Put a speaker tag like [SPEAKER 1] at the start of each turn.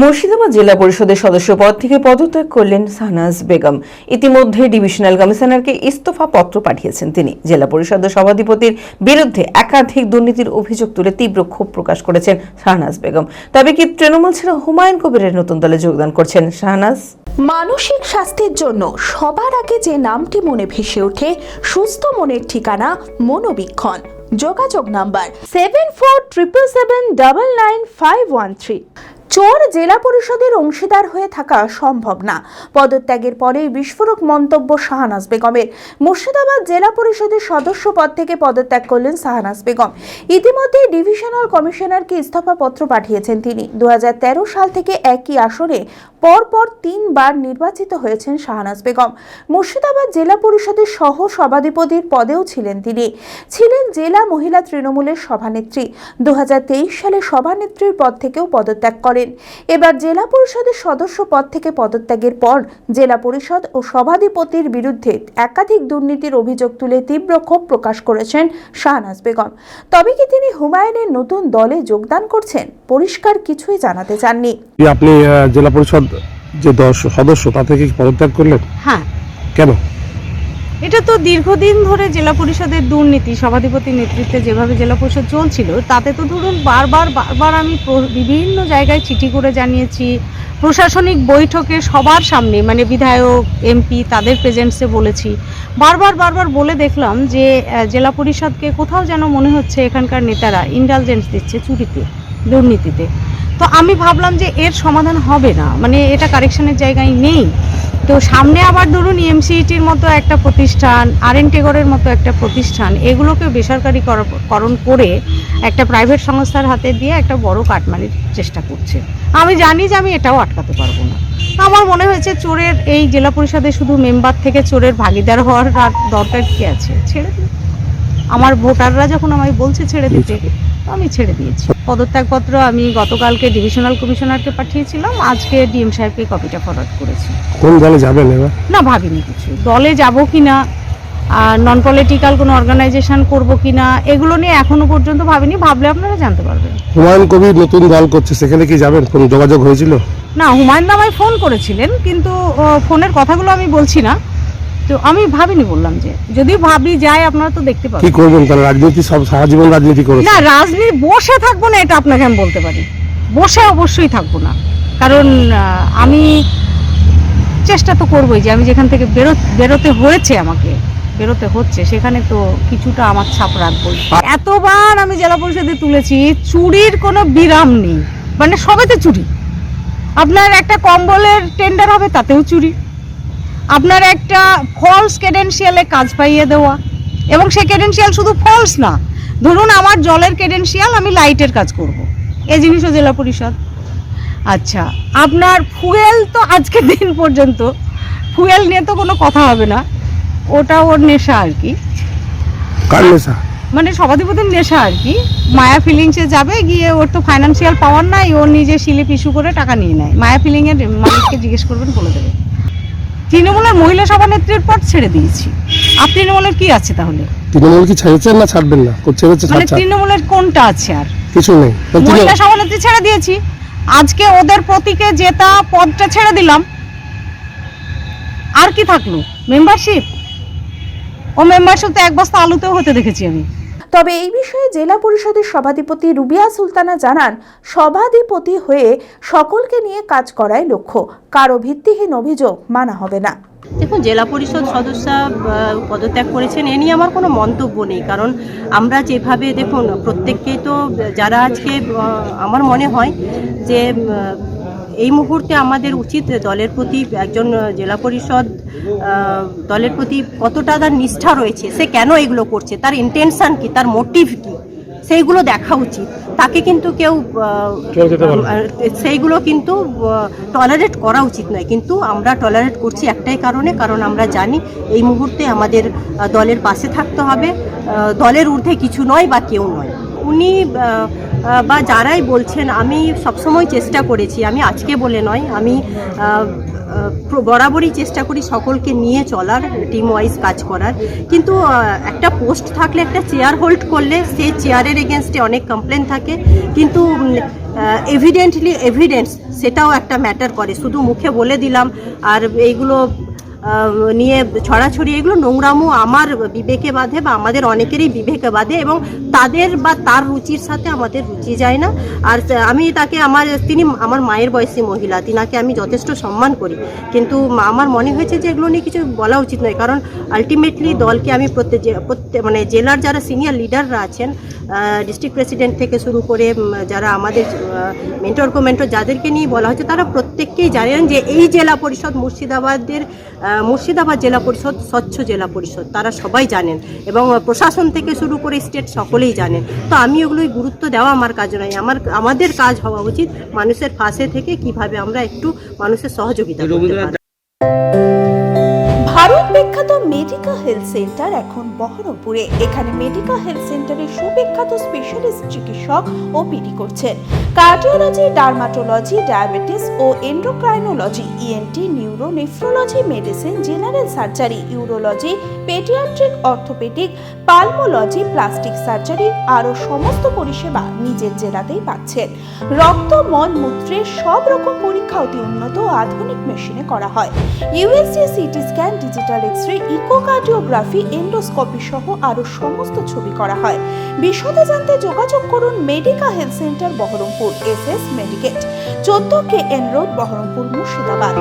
[SPEAKER 1] মুর্শিদাবাদ জেলা পরিষদের সদস্য পদ থেকে পদত্যাগ করলেন শাহনাজ বেগম। ইতিমধ্যে ডিভিশনাল কমিশনারকে ইস্তফা পত্র পাঠিয়েছেন তিনি। জেলা পরিষদের সভাধিপতির বিরুদ্ধে একাধিক দুর্নীতির অভিযোগ তুলে তীব্র ক্ষোভ প্রকাশ করেছেন শাহনাজ বেগম। তবে কি তৃণমূল ছেড়ে হুমায়ুন কবিরের নতুন দলে যোগদান করছেন শাহনাজ?
[SPEAKER 2] মানসিক স্বাস্থ্যের জন্য সবার আগে যে নামটি মনে ভেসে ওঠে, সুস্থ মনের ঠিকানা মনোবীক্ষণ। যোগাযোগ নাম্বার 7477799513। চোর জেলা পরিষদের অংশীদার হয়ে থাকা সম্ভব না। পদত্যাগের পরেই বিস্ফোরক মন্তব্য শাহনাজ বেগমের। মুর্শিদাবাদ জেলা পরিষদের সদস্য পদ থেকে পদত্যাগ করলেন শাহনাজ বেগম। ইতিমধ্যে ডিভিশনাল কমিশনারকে ইস্তফা পত্র পাঠিয়েছেন তিনি। 2013 সাল থেকে একই আসনে পরপর 3 বার নির্বাচিত হয়েছেন শাহনাজ বেগম। মুর্শিদাবাদ জেলা পরিষদের সহ সভাধিপতির পদেও ছিলেন তিনি। ছিলেন জেলা মহিলা তৃণমূলের সভানেত্রী। 2023 সালে সভানেত্রীর পদ থেকেও পদত্যাগ করেন। এবার জেলা পরিষদের সদস্য পদ থেকে পদত্যাগের পর জেলা পরিষদ ও সভাধিপতির বিরুদ্ধে একাধিক দুর্নীতির অভিযোগ তুলে তীব্র ক্ষোভ প্রকাশ করেছেন শাহনাজ বেগম। তবে কি তিনি হুমায়ুনের নতুন দলে যোগদান করছেন? পরিষ্কার কিছুই জানাতে চাননি।
[SPEAKER 3] আপনি জেলা পরিষদ যে সদস্য তা থেকে পদত্যাগ করলেন?
[SPEAKER 4] হ্যাঁ।
[SPEAKER 3] কেন?
[SPEAKER 4] এটা তো দীর্ঘদিন ধরে জেলা পরিষদের দুর্নীতি, সভাধিপতির নেতৃত্বে যেভাবে জেলা পরিষদ চলছিল, তাতে তো ধরুন বারবার আমি বিভিন্ন জায়গায় চিঠি করে জানিয়েছি। প্রশাসনিক বৈঠকে সবার সামনে, মানে বিধায়ক, এমপি তাদের প্রেজেন্সে বলেছি। বারবার বলে দেখলাম যে জেলা পরিষদকে কোথাও যেন মনে হচ্ছে এখানকার নেতারা ইন্ডালজেন্স দিচ্ছে চুরিতে, দুর্নীতিতে। তো আমি ভাবলাম যে এর সমাধান হবে না, মানে এটা কারেকশনের জায়গায় নেই। তো সামনে আবার ধরুন এমসিইটির মতো একটা প্রতিষ্ঠান, আরএনটেগরের মতো একটা প্রতিষ্ঠান, এগুলোকে বেসরকারিকরণ করে একটা প্রাইভেট সংস্থার হাতে দিয়ে একটা বড় কাটমানির চেষ্টা করছে। আমি জানি যে আমি এটাও আটকাতে পারবো না। আমার মনে হয়েছে চোরের এই জেলা পরিষদে শুধু মেম্বার থেকে চোরের ভাগিদার হওয়ার দরকার কি আছে? ছেড়ে দিই। আমার ভোটাররা যখন আমায় বলছে ছেড়ে দিতে, আমি ছেড়ে দিয়েছি। পদত্যাগপত্র আমি গতকালকে ডিভিশনাল কমিশনারকে পাঠিয়েছিলাম, আজকে ডিএম সাহেবকে কপিটা ফরওয়ার্ড করেছি।
[SPEAKER 3] কোন দলে যাবেন এবার?
[SPEAKER 4] না, ভাবিনি কিছু। দলে যাব কিনা, নন পলিটিক্যাল কোনো অর্গানাইজেশন করব কিনা, এগুলো নিয়ে এখনো পর্যন্ত ভাবিনি। ভাবলে আপনারা জানতে পারবেন।
[SPEAKER 3] হুমায়ুন কবির নতুন দল করছে, সেখানে কি যাবেন? কোনো যোগাযোগ হয়েছিল?
[SPEAKER 4] না, হুমায়ুন দা আমায় ফোন করেছিলেন, কিন্তু ফোনের কথাগুলো আমি বলছি না। তো আমি ভাবিনি, বললাম যে যদি ভাবি যায় আপনারা তো দেখতে পাবেন।
[SPEAKER 3] কি করবেন তাহলে? রাজনীতি সব সারা জীবন রাজনীতি করবেন?
[SPEAKER 4] না, রাজনীতি বসে থাকবো না, এটা আপনাকে আমি বলতে পারি। বসে অবশ্যই থাকবো না, কারণ আমি চেষ্টা তো করবোই যে আমি যেখান থেকে বেরোতে হয়েছে, আমাকে বেরোতে হচ্ছে, সেখানে তো কিছুটা আমার ছাপ রাখবোই। এতবার আমি জেলা পরিষদে তুলেছি, চুরির কোনো বিরাম নেই, মানে সবেতে চুরি। আপনার একটা কম্বলের টেন্ডার হবে, তাতেও চুরি। আপনার একটা ফলস ক্রেডেনশিয়ালে কাজ পাইয়ে দেওয়া, এবং সেই ক্রেডেনশিয়াল শুধু ফলস না, ধরুন আমার জলের ক্রেডেনশিয়াল, আমি লাইটের কাজ করব, এই জিনিসও জেলা পরিষদ। আচ্ছা, আপনার ফুয়েল তো আজকের দিন পর্যন্ত ফুয়েল নিয়ে তো কোনো কথা হবে না, ওটা ওর নেশা আর কি।
[SPEAKER 3] কার নেশা?
[SPEAKER 4] মানে সভাধিপতির নেশা আর কি। মায়া ফিলিংসে যাবে, গিয়ে ওর তো ফাইন্যান্সিয়াল পাওয়ার নাই, ও নিজে স্লিপ ইস্যু করে টাকা নিয়ে নেয়। মায়া ফিলিংয়ের মালিককে জিজ্ঞেস করবেন, বলে দেবে। তৃণমূলের মহিলা সভানেত্রীর পদ ছেড়ে দিয়েছি। আর তৃণমূলের কি আছে তাহলে?
[SPEAKER 3] তৃণমূল কি ছেড়েছেন না ছাড়বেন না?
[SPEAKER 4] মানে তৃণমূলের কোনটা আছে? আর
[SPEAKER 3] কিছু নেই।
[SPEAKER 4] মহিলা সভানেত্রী ছেড়ে দিয়েছি, আজকে ওদের প্রতীকে জেতা পদটা ছেড়ে দিলাম। আর কি থাকলো? মেম্বারশিপ। ও মেম্বারশিপ তো এক বস্তা আলুতেও হতে দেখেছি আমি।
[SPEAKER 2] তবে এই বিষয়ে জেলা পরিষদের সভাধিপতি রুবিয়া সুলতানা জানান, সভাধিপতি হয়ে সকলকে নিয়ে কাজ করাই লক্ষ্য। কারো ভিত্তিহীন অভিযোগ মানা হবে না।
[SPEAKER 5] দেখুন, জেলা পরিষদ সদস্য পদত্যাগ করেছেন, এ নিয়ে আমার কোনো মন্তব্য নেই। কারণ আমরা যেভাবে, দেখুন, প্রত্যেককেই তো, যারা আজকে, আমার মনে হয় যে এই মুহূর্তে আমাদের উচিত দলের প্রতি, একজন জেলা পরিষদ দলের প্রতি কতটা তার নিষ্ঠা রয়েছে, সে কেন এগুলো করছে, তার ইন্টেনশন কি, তার মোটিভ কি, সেইগুলো দেখা উচিত। তাকে কিন্তু কেউ সেইগুলো কিন্তু টলারেট করা উচিত নয়। কিন্তু আমরা টলারেট করছি একটাই কারণে, কারণ আমরা জানি এই মুহূর্তে আমাদের দলের পাশে থাকতে হবে। দলের ঊর্ধ্বে কিছু নয় বা কেউ নয়। উনি বা যারাই বলছেন, আমি সবসময় চেষ্টা করেছি, আমি আজকে বলে নয়, আমি বরাবরই চেষ্টা করি সকলকে নিয়ে চলার, টিম ওয়াইজ কাজ করার, কিন্তু একটা পোস্ট থাকলে, একটা চেয়ার হোল্ড করলে সেই চেয়ারের এগেনস্টে অনেক কমপ্লেন থাকে, কিন্তু এভিডেন্স সেটাও একটা ম্যাটার করে। শুধু মুখে বলে দিলাম আর এইগুলো নিয়ে ছড়াছড়ি, এগুলো নোংরামো আমার বিবেকে বাঁধে বা আমাদের অনেকেরই বিবেকে বাঁধে, এবং তাদের বা তার রুচির সাথে আমাদের রুচি যায় না। আর আমি তাকে তিনি আমার মায়ের বয়সী মহিলা, তিনাকে আমি যথেষ্ট সম্মান করি, কিন্তু আমার মনে হয়েছে যে এগুলো নিয়ে কিছু বলা উচিত নয়, কারণ আলটিমেটলি দলকে আমি মানে জেলার যারা সিনিয়র লিডাররা আছেন, ডিস্ট্রিক্ট প্রেসিডেন্ট থেকে শুরু করে যারা আমাদের মেন্টর যাদেরকে নিয়ে বলা হচ্ছে, তারা প্রত্যেককেই জানেন যে এই জেলা পরিষদ মুর্শিদাবাদ জেলা পরিষদ স্বচ্ছ জেলা পরিষদ, তারা সবাই জানেন, এবং প্রশাসন থেকে শুরু করে স্টেট সকলেই জানেন। তো আমি ওগুলোই গুরুত্ব দেওয়া আমার কাজ নয়, আমাদের কাজ হওয়া উচিত মানুষের পাশে থেকে কিভাবে আমরা একটু মানুষের সহযোগিতা করতে পারি।
[SPEAKER 2] ভারত বিখ্যাত মেডিকা হেলথ সেন্টার এখন বহরমপুরে। এখানে মেডিকা হেলথ সেন্টারে সুবিখ্যাত স্পেশালিস্ট চিকিৎসক ওপিডি করছেন। কার্ডিওলজি, ডার্মাটোলজি, ডায়াবেটিস ও endocrinology, ENT, neuro, nephrology, medicine, general surgery, urology, paediatric, orthopaedic, pulmonology, plastic surgery আরও সমস্ত পরিষেবা নিজের জেলাতেই পাচ্ছেন। রক্ত, মল, মূত্রের সব রকম পরীক্ষা অতি উন্নত ও আধুনিক মেশিনে করা হয়। USG, CT scan, digital x-ray, echocardiography, endoscopy সহ আরও সমস্ত ছবি করা হয়। বিশদে জানতে যোগাযোগ করুন Medica health centre Baharampur, SS medicate, 14 KN road, Baharampur, Murshidabad.